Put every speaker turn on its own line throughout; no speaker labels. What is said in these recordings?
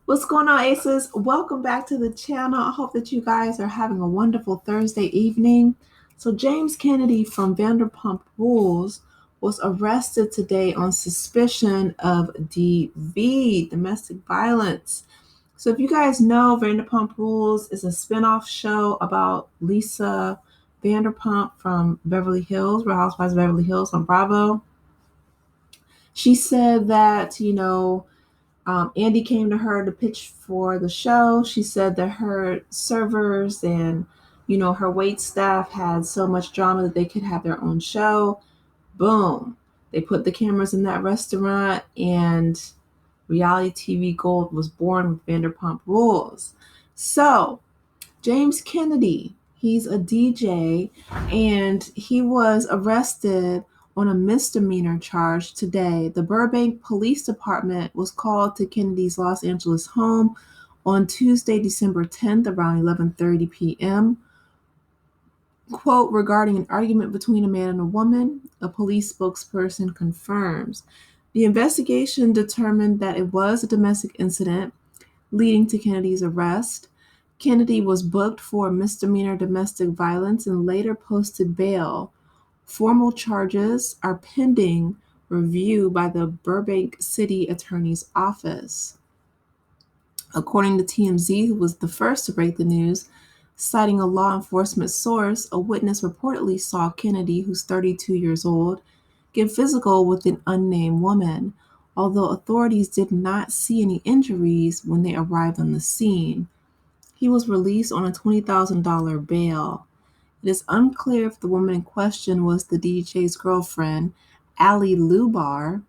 What's going on, Aces? Welcome back to the channel. I hope that you guys are having a wonderful Thursday evening. So, James Kennedy from Vanderpump Rules was arrested today on suspicion of DV, domestic violence. So, if you guys know, Vanderpump Rules is a spinoff show about Lisa Vanderpump from Beverly Hills, Real Housewives of Beverly Hills on Bravo. She said that, Andy came to her to pitch for the show. She said that her servers and, her wait staff had so much drama that they could have their own show. Boom. They put the cameras in that restaurant and reality TV gold was born with Vanderpump Rules. So, James Kennedy, he's a DJ and he was arrested on a misdemeanor charge today. The Burbank Police Department was called to Kennedy's Los Angeles home on Tuesday, December 10th, around 11:30 p.m. Quote, regarding an argument between a man and a woman, a police spokesperson confirms. The investigation determined that it was a domestic incident leading to Kennedy's arrest. Kennedy was booked for misdemeanor domestic violence and later posted bail. Formal charges are pending review by the Burbank City Attorney's Office. According to TMZ, who was the first to break the news, citing a law enforcement source, a witness reportedly saw Kennedy, who's 32 years old, get physical with an unnamed woman, although authorities did not see any injuries when they arrived on the scene. He was released on a $20,000 bail. It is unclear if the woman in question was the DJ's girlfriend, Ali Lubar,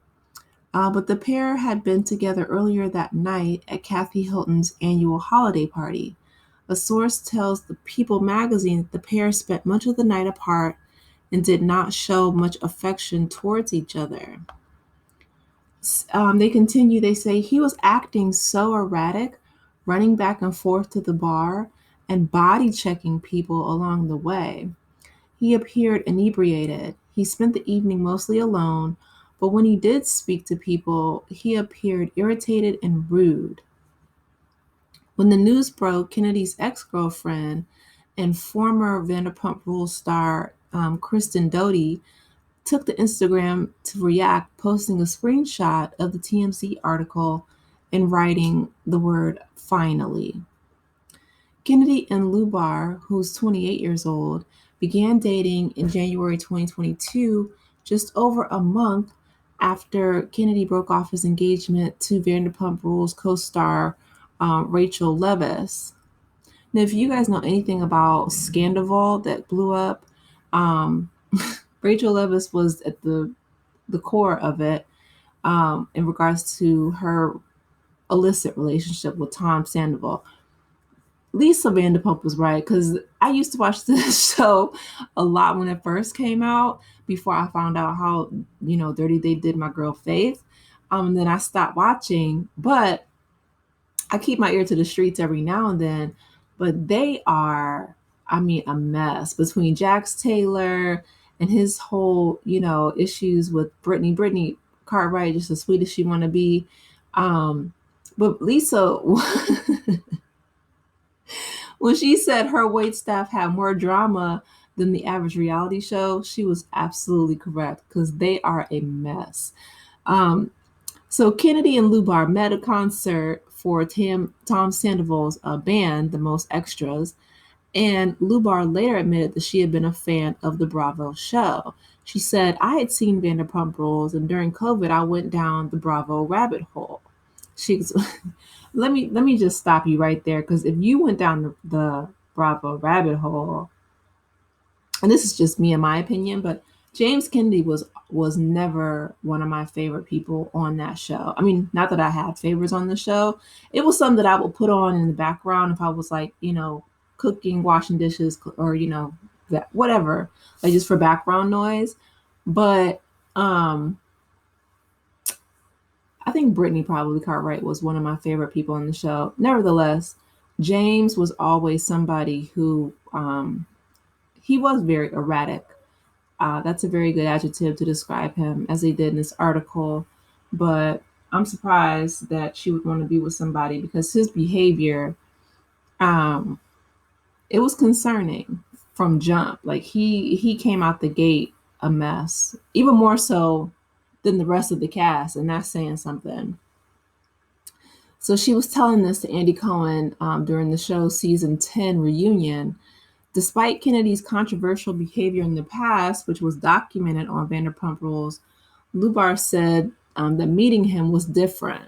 but the pair had been together earlier that night at Kathy Hilton's annual holiday party. A source tells the People magazine that the pair spent much of the night apart and did not show much affection towards each other. They continue, they say he was acting so erratic, running back and forth to the bar and body checking people along the way. He appeared inebriated. He spent the evening mostly alone, but when he did speak to people, he appeared irritated and rude. When the news broke, Kennedy's ex-girlfriend and former Vanderpump Rules star Kristen Doty took to Instagram to react, posting a screenshot of the TMZ article and writing the word finally. Kennedy and Lubar, who's 28 years old, began dating in January 2022, just over a month after Kennedy broke off his engagement to Vanderpump Rules co-star Rachel Leviss. Now, if you guys know anything about Scandival that blew up, um, Rachel Leviss was at the core of it in regards to her illicit relationship with Tom Sandoval. Lisa Vanderpump was right because I used to watch this show a lot when it first came out before I found out how dirty they did my girl Faith. And then I stopped watching, but I keep my ear to the streets every now and then. But they are, I mean, a mess between Jax Taylor and his whole issues with Brittany. Brittany Cartwright, just as sweet as she want to be. But Lisa, when she said her wait staff had more drama than the average reality show, she was absolutely correct because they are a mess. So Kennedy and Lubar met at a concert for Tom Sandoval's band, The Most Extras, and Lubar later admitted that she had been a fan of the Bravo show. She said, I had seen Vanderpump Rules, and during COVID, I went down the Bravo rabbit hole. She's let me just stop you right there because if you went down the Bravo rabbit hole, and this is just me in my opinion, but James Kennedy was never one of my favorite people on that show. I mean, not that I had favorites on the show. It was something that I would put on in the background if I was like, cooking, washing dishes, or that whatever, like just for background noise. But I think Brittany probably Cartwright was one of my favorite people on the show. Nevertheless, James was always somebody who he was very erratic. That's a very good adjective to describe him, as they did in this article. But I'm surprised that she would want to be with somebody because his behavior, um, it was concerning from jump. Like he came out the gate a mess, even more so than the rest of the cast, and that's saying something. So she was telling this to Andy Cohen during the show's season 10 reunion. Despite Kennedy's controversial behavior in the past, which was documented on Vanderpump Rules, Lubar said that meeting him was different.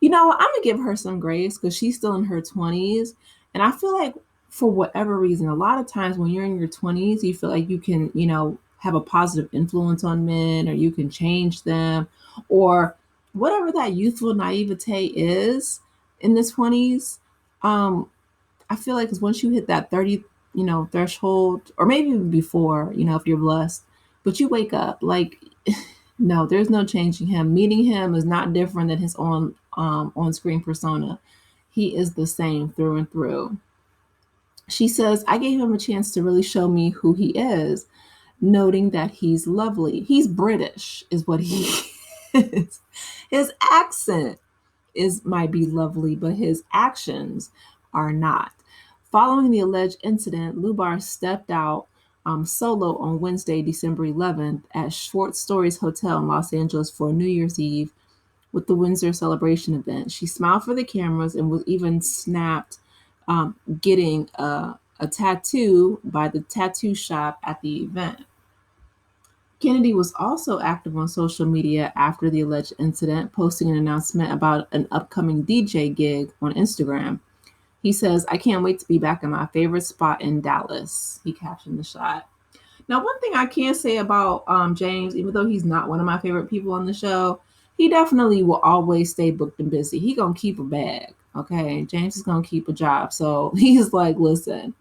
You know, I'm gonna give her some grace because she's still in her 20s. And I feel like for whatever reason, a lot of times when you're in your 20s, you feel like you can, have a positive influence on men or you can change them or whatever that youthful naivete is in the 20s. Um, I feel like it's once you hit that 30, threshold, or maybe even before, if you're blessed, but you wake up like, no, there's no changing him. Meeting him is not different than his on screen persona. He is the same through and through. She says, I gave him a chance to really show me who he is, noting that he's lovely. He's British, is what he is. His accent might be lovely, but his actions are not. Following the alleged incident, Lubar stepped out solo on Wednesday, December 11th, at Short Stories Hotel in Los Angeles for New Year's Eve with the Windsor celebration event. She smiled for the cameras and was even snapped getting a tattoo by the tattoo shop at the event. Kennedy was also active on social media after the alleged incident, posting an announcement about an upcoming DJ gig on Instagram. He says, I can't wait to be back in my favorite spot in Dallas. He captioned the shot. Now, one thing I can say about James, even though he's not one of my favorite people on the show, he definitely will always stay booked and busy. He gonna keep a bag, okay? James is gonna keep a job. So he's like, listen,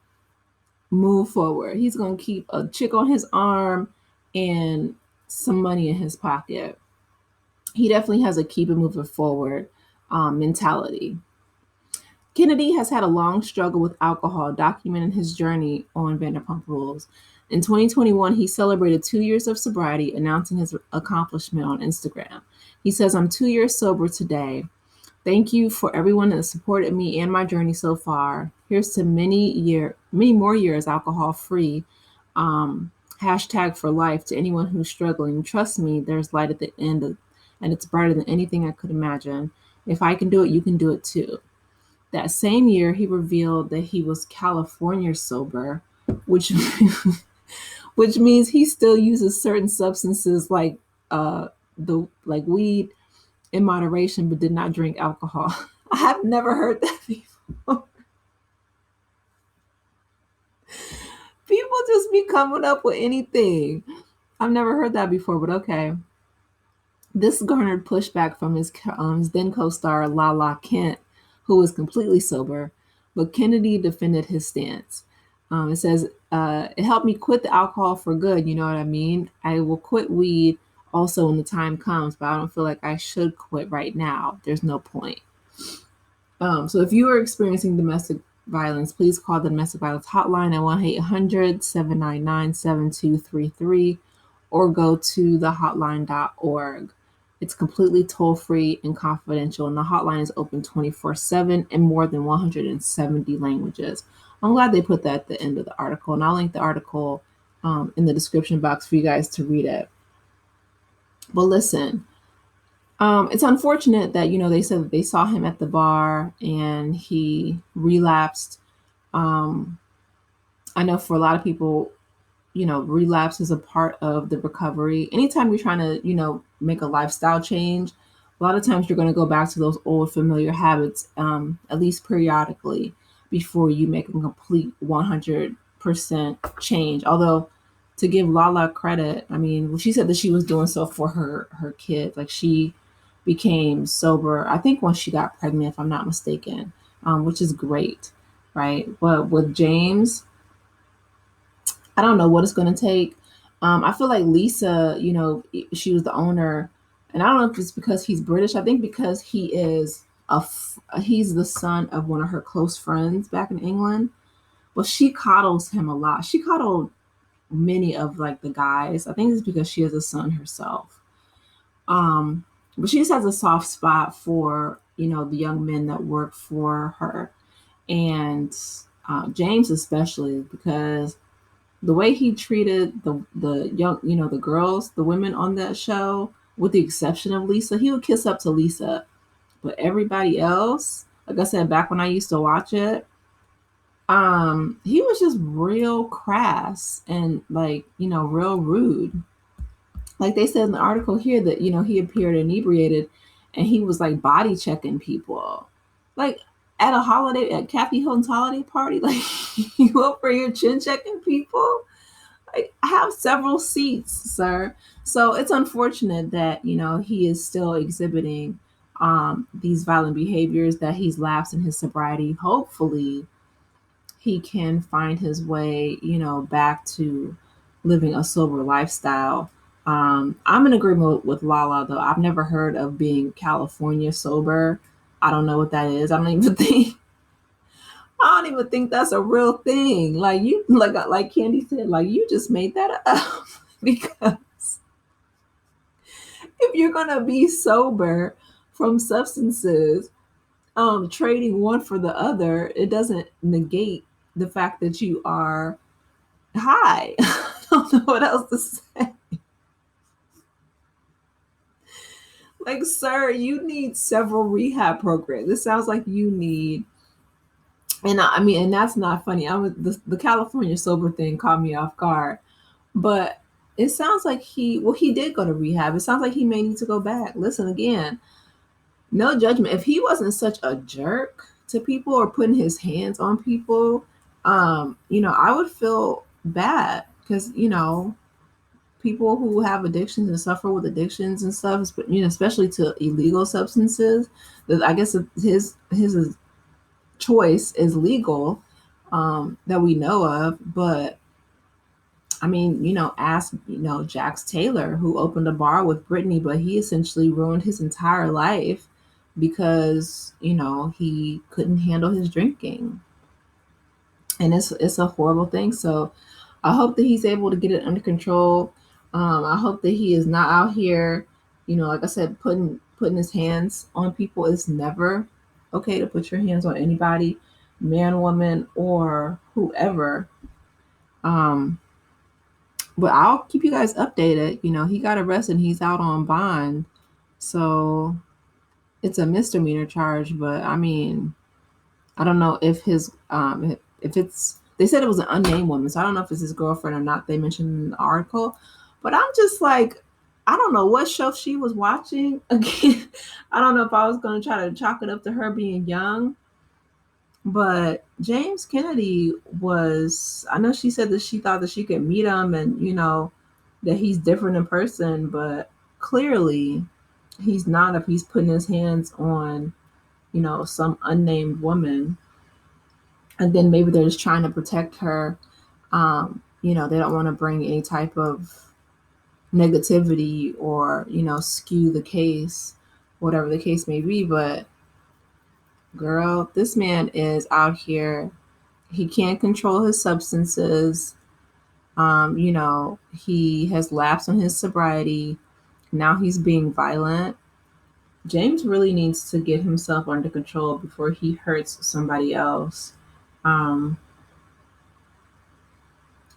move forward. He's gonna keep a chick on his arm and some money in his pocket. He definitely has a keep it moving forward mentality. Kennedy has had a long struggle with alcohol, documenting his journey on Vanderpump Rules. In 2021, he celebrated 2 years of sobriety, announcing his accomplishment on Instagram. He says, I'm 2 years sober today. Thank you for everyone that supported me and my journey so far. Here's to many more years alcohol free. Hashtag for life to anyone who's struggling. Trust me, there's light at the end and it's brighter than anything I could imagine. If I can do it, you can do it too. That same year, he revealed that he was California sober, which which means he still uses certain substances like weed in moderation, but did not drink alcohol. I have never heard that before. People just be coming up with anything. I've never heard that before, but okay. This garnered pushback from his then co-star Lala Kent, who was completely sober, but Kennedy defended his stance. It says, it helped me quit the alcohol for good, you know what I mean? I will quit weed also when the time comes, but I don't feel like I should quit right now. There's no point. So if you are experiencing domestic violence, please call the domestic violence hotline at 1-800-799-7233 or go to thehotline.org. It's completely toll free and confidential, and the hotline is open 24/7 in more than 170 languages. I'm glad they put that at the end of the article, and I'll link the article in the description box for you guys to read it. But listen, it's unfortunate that, they said that they saw him at the bar and he relapsed. I know for a lot of people, relapse is a part of the recovery. Anytime you're trying to, make a lifestyle change, a lot of times you're going to go back to those old familiar habits, at least periodically, before you make a complete 100% change. Although, to give Lala credit, I mean, she said that she was doing so for her kid. Like, she became sober, I think, once she got pregnant, if I'm not mistaken, which is great, right? But with James, I don't know what it's going to take. I feel like Lisa, she was the owner, and I don't know if it's because he's British. I think because he's the son of one of her close friends back in England. But she coddles him a lot. She coddled many of like the guys. I think it's because she has a son herself. But she just has a soft spot for, the young men that work for her. And James especially, because the way he treated the young, the girls, the women on that show, with the exception of Lisa, he would kiss up to Lisa. But everybody else, like I said, back when I used to watch it, he was just real crass and, like, real rude. Like they said in the article here that, he appeared inebriated and he was like body checking people. Like at Kathy Hilton's holiday party, like you over here chin checking people. Like, I have several seats, sir. So it's unfortunate that, he is still exhibiting these violent behaviors, that he's lapsed in his sobriety. Hopefully he can find his way, back to living a sober lifestyle. I'm in agreement with Lala, though. I've never heard of being California sober. I don't know what that is. I don't even think that's a real thing. Like you, like Candy said, like you just made that up. Because if you're gonna be sober from substances, trading one for the other, it doesn't negate the fact that you are high. I don't know what else to say. Like, sir, you need several rehab programs. This sounds like you need, and I mean, and that's not funny. The California sober thing caught me off guard, but it sounds like he did go to rehab. It sounds like he may need to go back. Listen, again, no judgment. If he wasn't such a jerk to people or putting his hands on people, I would feel bad because, people who have addictions and suffer with addictions and stuff, especially to illegal substances, that I guess his choice is legal, that we know of. But I mean, ask, Jax Taylor, who opened a bar with Britney, but he essentially ruined his entire life because, he couldn't handle his drinking. And it's a horrible thing. So I hope that he's able to get it under control. I hope that he is not out here, like I said, putting his hands on people. It's never okay to put your hands on anybody, man, woman, or whoever. Um, but I'll keep you guys updated. He got arrested. He's out on bond, so it's a misdemeanor charge. But I mean, I don't know if his if it's, they said it was an unnamed woman, so I don't know if it's his girlfriend or not. They mentioned in the article, but I'm just like, I don't know what show she was watching. Again, I don't know if I was going to try to chalk it up to her being young, but James Kennedy was. I know she said that she thought that she could meet him, and that he's different in person, but clearly he's not if he's putting his hands on some unnamed woman. And then maybe they're just trying to protect her. They don't want to bring any type of negativity or, skew the case, whatever the case may be. But girl, this man is out here. He can't control his substances. He has lapsed on his sobriety. Now he's being violent. James really needs to get himself under control before he hurts somebody else. Um,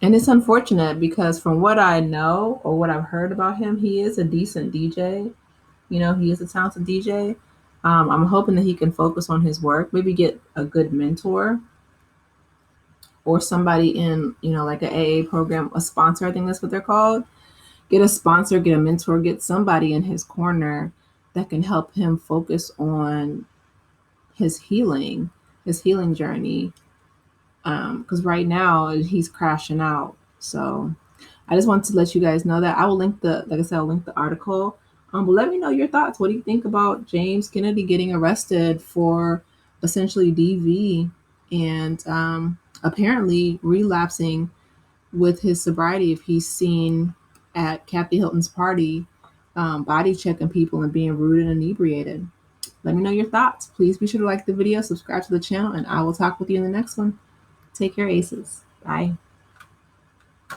And it's unfortunate because from what I know or what I've heard about him, he is a decent DJ. He is a talented DJ. I'm hoping that he can focus on his work, maybe get a good mentor or somebody in, like an AA program, a sponsor, I think that's what they're called. Get a sponsor, get a mentor, get somebody in his corner that can help him focus on his healing journey. Because right now he's crashing out. So I just want to let you guys know that I will link like I said, I'll link the article. But let me know your thoughts. What do you think about James Kennedy getting arrested for essentially DV and apparently relapsing with his sobriety if he's seen at Kathy Hilton's party, body checking people and being rude and inebriated? Let me know your thoughts. Please be sure to like the video, subscribe to the channel, and I will talk with you in the next one. Take care, aces. Bye.